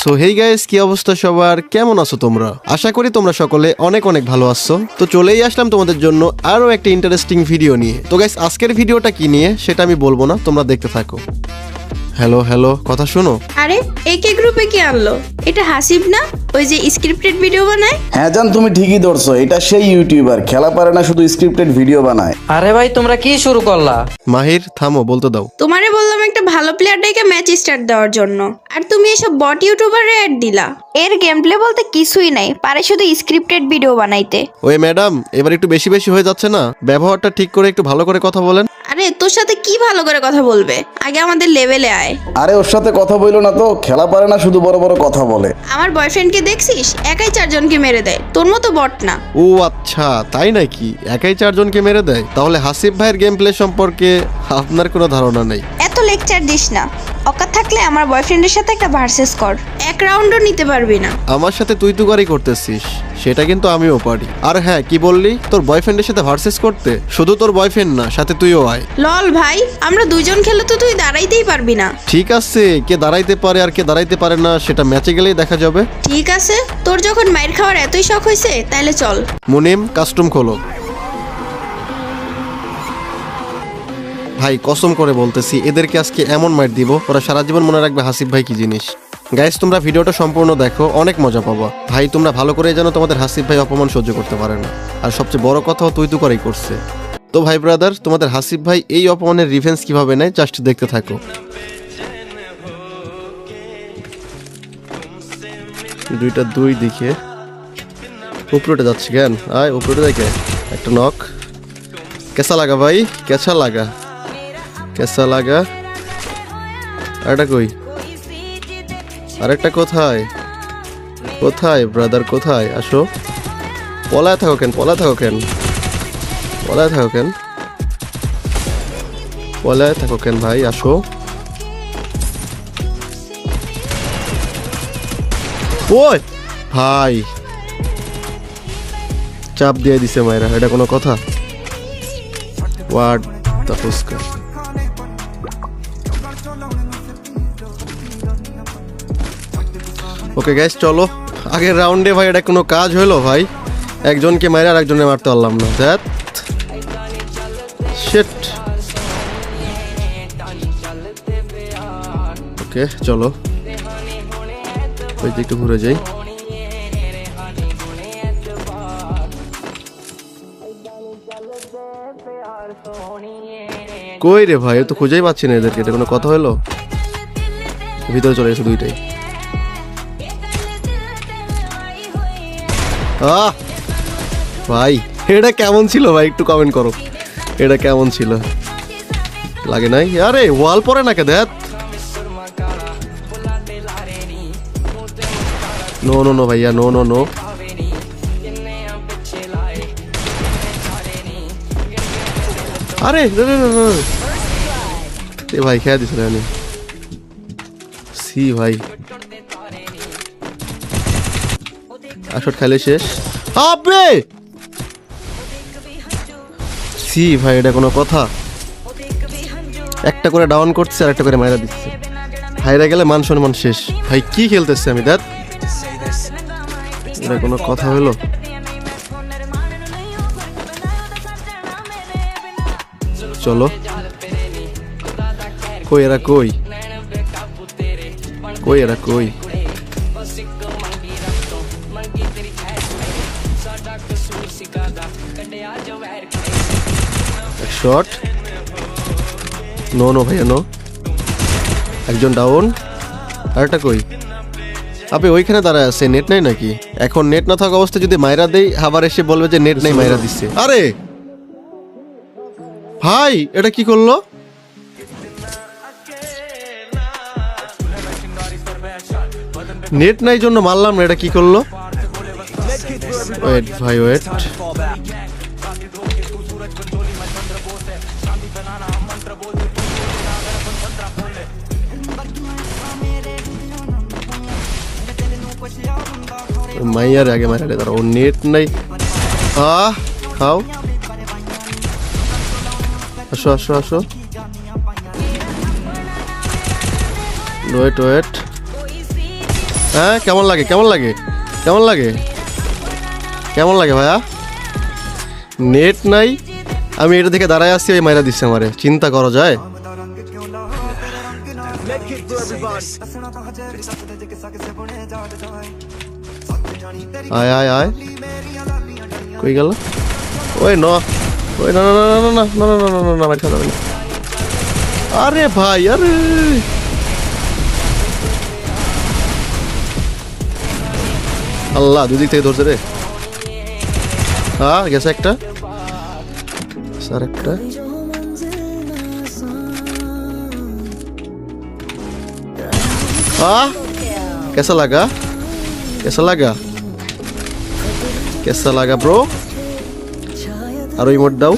So hey guys, কি অবস্থা সবার, কেমন আছো তোমরা? আশা করি তোমরা সকলে অনেক অনেক ভালো আছো। তো চলেই আসলাম তোমাদের জন্য আরো একটা ইন্টারেস্টিং ভিডিও নিয়ে। তো গাইস, আজকের ভিডিওটা কি নিয়ে সেটা আমি বলবো না, তোমরা দেখতে থাকো। হ্যালো হ্যালো, কথা শোনো। আরে একে গ্রুপে কি আনলো? এটা হাসিব না, ওই যে স্ক্রিপ্টেড ভিডিও বানায়? হ্যাঁ জান, তুমি ঠিকই ধরছো, এটা সেই ইউটিউবার, খেলা পারে না, শুধু স্ক্রিপ্টেড ভিডিও বানায়। আরে ভাই তোমরা কি শুরু করলা? মাহির থামো, বলতে দাও। তোমারে বললাম একটা ভালো প্লেয়ার ডেকে ম্যাচ স্টার্ট দেওয়ার জন্য, আর তুমি এসব বট ইউটিউবারে অ্যাড দিলা। এর গেম প্লে বলতে কিছুই নাই, পারে শুধু স্ক্রিপ্টেড ভিডিও বানাইতে। ওই ম্যাডাম, এবার একটু বেশি বেশি হয়ে যাচ্ছে না? ব্যবহারটা ঠিক করে একটু ভালো করে কথা বলেন। আরে তোর সাথে কি ভালো করে কথা বলবে? আগে আমাদের লেভেলে আয়। আরে ওর সাথে কথা বইলো না তো, খেলা পারে না, শুধু বড় বড় কথা বলে। আমার বয়ফ্রেন্ডকে দেখছিস, একাই 4 জনকে মেরে দেয়, তোর মতো বট না। ও আচ্ছা, তাই নাকি? একাই 4 জনকে মেরে দেয়? তাহলে হাসিব ভাইয়ের গেম প্লে সম্পর্কে আপনার কোনো ধারণা নেই। এত লেকচার দিস না, অকাত থাকলে আমার বয়ফ্রেন্ডের সাথে একটা ভার্সেস কর। এক রাউন্ডও নিতে পারবি না। আমার সাথে তুই তুকারি করতেছিস, সেটা কিন্তু আমিও পারি। আর হ্যাঁ, কি বললি? তোর বয়ফ্রেন্ডের সাথে ভার্সেস করতে? শুধু তোর বয়ফ্রেন্ড না, সাথে তুইও আয়। লল ভাই, আমরা 2 জন খেলে তো তুই দাঁড়াইতেই পারবি না। ঠিক আছে, কে দাঁড়াইতে পারে আর কে দাঁড়াইতে পারে না সেটা ম্যাচে গেলেই দেখা যাবে। ঠিক আছে, তোর যখন মাইর খাওয়ার এতই শখ হয়েছে, তাইলে চল। মুনিম, কাস্টম খোলো। ভাই কসম করে বলতেছি, এদেরকে আজকে এমন মাইর দিব, ওরা সারা জীবন মনে রাখবে হাসিব ভাই কি জিনিস। গাইস, তোমরা ভিডিওটা সম্পূর্ণ দেখো, অনেক মজা পাবা। ভাই তোমরা ভালো করে জানো তোমাদের হাসিব ভাই অপমান সহ্য করতে পারে না, আর সবচেয়ে বড় কথাও তুই তুকারি করছে। তো ভাই ব্রাদার, তোমাদের হাসিব ভাই এই অপমানের রিভেঞ্জ কিভাবে নেয় জাস্ট দেখতে থাকো। দুইটা দুই দিকে উপরে যাচ্ছে কেন? আয় উপরে দেখে একটা নক। কেসা লাগা ভাই, কেসা লাগা, কেসা লাগা। আরেকটা কই? আরেকটা কোথায়? কোথায় ব্রাদার, কোথায়? আসো। পলায় থাকো কেন, পলায় থাকো কেন, পলায় থাকো কেন, পলায় থাকো কেন ভাই? আসো। ওই ভাই, চাপ দিয়ে দিছে মায়েরা, এটা কোনো কথা? What the fuchka. Okay guys, চলো আগের রাউন্ডে। ভাই এটা কোনো কাজ হলো ভাই? একজনকে মাইরে আর একজনে মারতে পারলাম না। That sheet. ওকে চলো, ওই দিকে একটু ঘুরে যাই। কই রে ভাই, তো খুঁজেই পাচ্ছি না এদেরকে। এটা কোনো কথা হলো? ভিতরে চলে গেছে দুইটাই। ভাই এটা কেমন ছিল ভাই, একটু কমেন্ট করো, এটা কেমন ছিল? লাগে নাই? আরে ওয়াল পরে নাকি? দেখ, নো নো নো ভাইয়া, নো নো নো। আরে এ ভাই খেয়া দিছিল সি ভাই। আসট খেলে শেষ। আবে সি ভাই, এটা কোনো কথা? একটা করে ডাউন করছে আর একটা করে মাইরা দিচ্ছে। হাইরা গেলে মান সম্মান শেষ। ভাই কি খেলতেছে আমি? দেখ, এটা কোনো কথা হলো? চলো, কই এরা, কই কই এরা, কই? শট। নো নো ভাইয়া, নো। একজন ডাউন, আরেকটা কই? আপনি ওইখানে দাঁড়ায় আছে, নেট নাই নাকি? এখন নেট না থাকা অবস্থায় যদি মাইরা দেই, আবার এসে বলবে যে নেট নাই, মাইরা দিচ্ছে। আরে ভাই এটা কি করলো? নেট নাই জন্য মারলাম না, এটা কি করলো? ওয়েট ভাই, ওয়েট। মাইয়ার আগে মারালে, তার ও নেট নাই। খাও, আসো আসো আসো। ওয়েট ওয়েট, হ্যাঁ কেমন লাগে কেমন লাগে কেমন লাগে কেমন লাগে ভাইয়া? নেট নাই, আমি এটা থেকে দাঁড়ায় আসছি, ওই মাইরা দিচ্ছে আমারে। চিন্তা করা যায়? আয় আয় আয়, কই গেল? ওই ন, ওই না না না না না না না না না না না, মার খাওয়া যাবে না। আরে ভাই, আরে আল্লাহ, দুদিক থেকে ধরছে রে। হ্যাঁ গেছে একটা, স্যার একটা। कैसा लगा कैसा लगा कैसा लगा ब्रो? আর ইমোট দাও।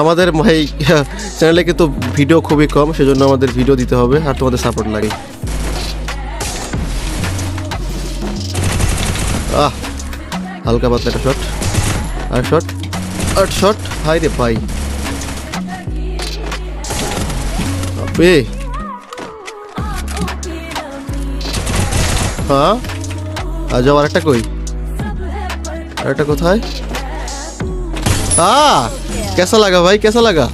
আমাদের ভাই চ্যানেলে কিন্তু ভিডিও খুবই কম, সেজন্য আমাদের ভিডিও দিতে হবে আর তোমাদের সাপোর্ট লাগে। হালকা পাতলা একটা শট, আর শট, আর শট। হাই রে ভাই, আবে হ্যাঁ। আর যাও, আরেকটা কই? আরেকটা কোথায়? कैसा लगा भाई, कैसा लगा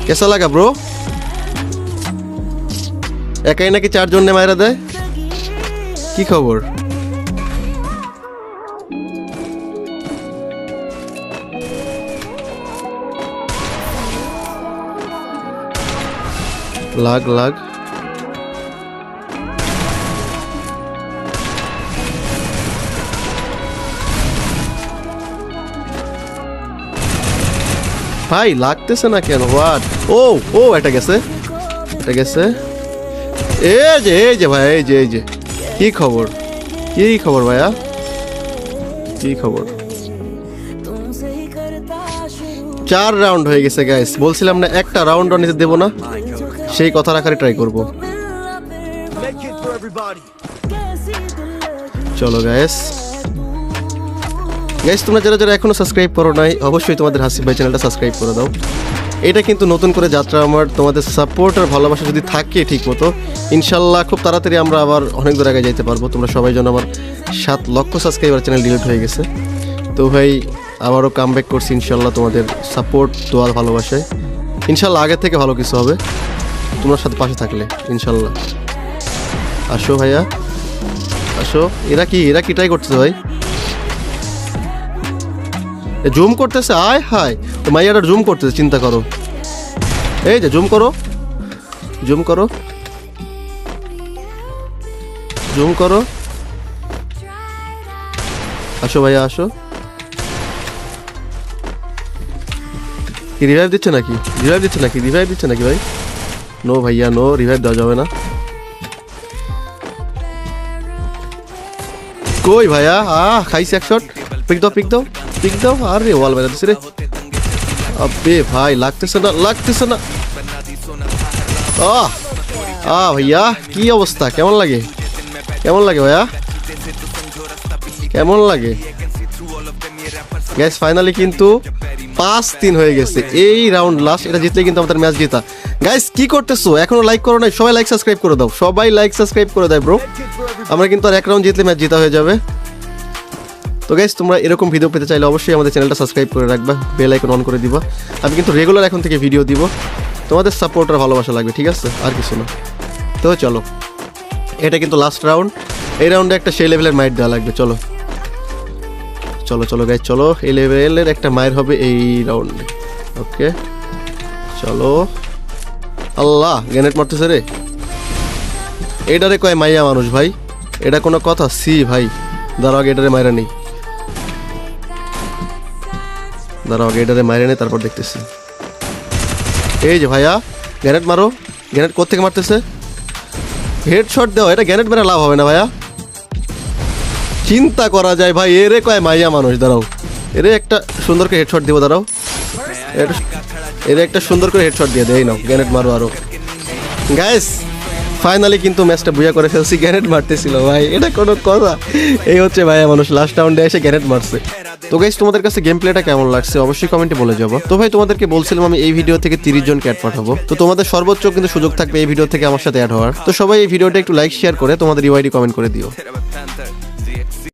कैसा लगा ब्रो? একাই নাকি 4 জনে মাইরা দেয়, কি খবর? লাগ লাগ। ভাই লাগতেছে না কেন? হোয়াট? ও ও, এটা গেছে, এটা গেছে। এই যে ভাই, এই যে কি খবর, কি খবর ভাইয়া, কি খবর? 4 রাউন্ড হয়ে গেছে গাইস। বলছিলাম না একটা রাউন্ড নিতে দেবো না, সেই কথা রাখারে ট্রাই করব। চলো গাইস, গাইস তোমরা যারা যারা এখনো সাবস্ক্রাইব করো নাই, অবশ্যই তোমাদের হাসিব ভাই চ্যানেলটা সাবস্ক্রাইব করে দাও। এটা কিন্তু নতুন করে যাত্রা আমার। তোমাদের সাপোর্ট আর ভালোবাসা যদি থাকে ঠিক মতো, ইনশাল্লাহ খুব তাড়াতাড়ি আমরা আবার অনেক দূর আগে যাইতে পারবো। তোমরা সবাই যেন, আমার 7 লক্ষ সাবস্ক্রাইবার চ্যানেল ডিলিট হয়ে গেছে, তো ভাই আবারও কাম ব্যাক করছি ইনশাল্লাহ। তোমাদের সাপোর্ট, দোয়ার, ভালোবাসায় ইনশাল্লাহ আগের থেকে ভালো কিছু হবে, তোমার সাথে পাশে থাকলে ইনশাল্লাহ। আসো ভাইয়া আসো। এরা কি ট্রাই করতেছে ভাই? জুম করতেছে, আয় হায়, মাইয়াটা জুম করতেছে, চিন্তা করো। এই যে জুম করো, জুম করো, জুম করো। আসো ভাইয়া আসো। কি রিভাইভ দিচ্ছে নাকি? রিভাইভ দিচ্ছে নাকি? রিভাইভ দিচ্ছে নাকি ভাই? নো ভাইয়া নো, রিভাইভ দেওয়া যাবে না। কই ভাইয়া? খাইছে এক শট। পিক দাও, পিক দাও, পিক দাও। আরে ওয়াল মেরে দিচ্ছে রে। আবে ভাই লাগতেছে না, লাগতেছে না। ভাইয়া কি অবস্থা? কেমন লাগে, কেমন লাগে ভাইয়া, কেমন লাগে? গ্যাস ফাইনালি কিন্তু 5-3 হয়ে গেছে। এই রাউন্ড লাস্ট, এটা জিতলে কিন্তু আমাদের ম্যাচ জেতা। গাইস কি করতেছো? এখনো লাইক করো নাই? সবাই লাইক সাবস্ক্রাইব করে দাও, সবাই লাইক সাবস্ক্রাইব করে দেয় ব্রো। আমরা কিন্তু আর 1 রাউন্ড জিতলে ম্যাচ জেতা হয়ে যাবে। তো গাইস তোমরা এরকম ভিডিও পেতে চাইলে অবশ্যই আমাদের চ্যানেলটা সাবস্ক্রাইব করে রাখবা, বেল আইকন অন করে দিবা। আমি কিন্তু রেগুলার এখন থেকে ভিডিও দিব, তোমাদের সাপোর্ট আর ভালোবাসা লাগবে, ঠিক আছে? আর কিছু না। তো চলো, এটা কিন্তু লাস্ট রাউন্ড। এই রাউন্ডে একটা সেই লেভেলের মাইট দেওয়া লাগবে। চলো চলো চলো গাইস চলো, এই লেভেলের একটা মাইর হবে এই রাউন্ডে। ওকে চলো। আল্লাহ, গ্রেনেড মারতেছে রে। এটারে কয় মাইয়া মানুষ ভাই, এটা কোনো কথা? সি ভাই, দাঁড়াও আগে এটারে মাইরা নেই, দাঁড়াও আগে এটারে মাইরা নেই, তারপর দেখতেছি। এই যে ভাইয়া গ্রেনেড মারো। গ্রেনেড কোত্থেকে মারতেছে? হেডশট দাও। এটা গ্রেনেড মেরে লাভ হবে না ভাইয়া, চিন্তা করা যায় ভাই। এরে কয় মাইয়া মানুষ, দাঁড়াও এরে একটা সুন্দর করে হেডশট দিব। দাঁড়াও, এরে একটা সুন্দর করে হেডশট দিয়ে দেয়। নাও গ্রেনেড মারো আরো। গাইস ফাইনালি কিন্তু ম্যাচটা বুঝা করে ফেলছি। গ্রেনেড মারতেছিল ভাই, এটা কোনো কথা? এই হচ্ছে ভাইয়া মানুষ, লাস্ট রাউন্ডে এসে গ্রেনেড মারছে। তো গাইস তোমাদের কাছে গেম প্লেটা কেমন লাগছে অবশ্যই কমেন্টে বলে যাবো। তো ভাই তোমাদেরকে বলছিলাম আমি এই ভিডিও থেকে 30 জন ক্যাট পাঠাবো, তো তোমাদের সর্বোচ্চ কিন্তু সুযোগ থাকবে এই ভিডিও থেকে আমার সাথে অ্যাড হওয়ার। তো সবাই এই ভিডিওটা একটু লাইক শেয়ার করে তোমাদের ইউআইডি কমেন্ট করে দিও।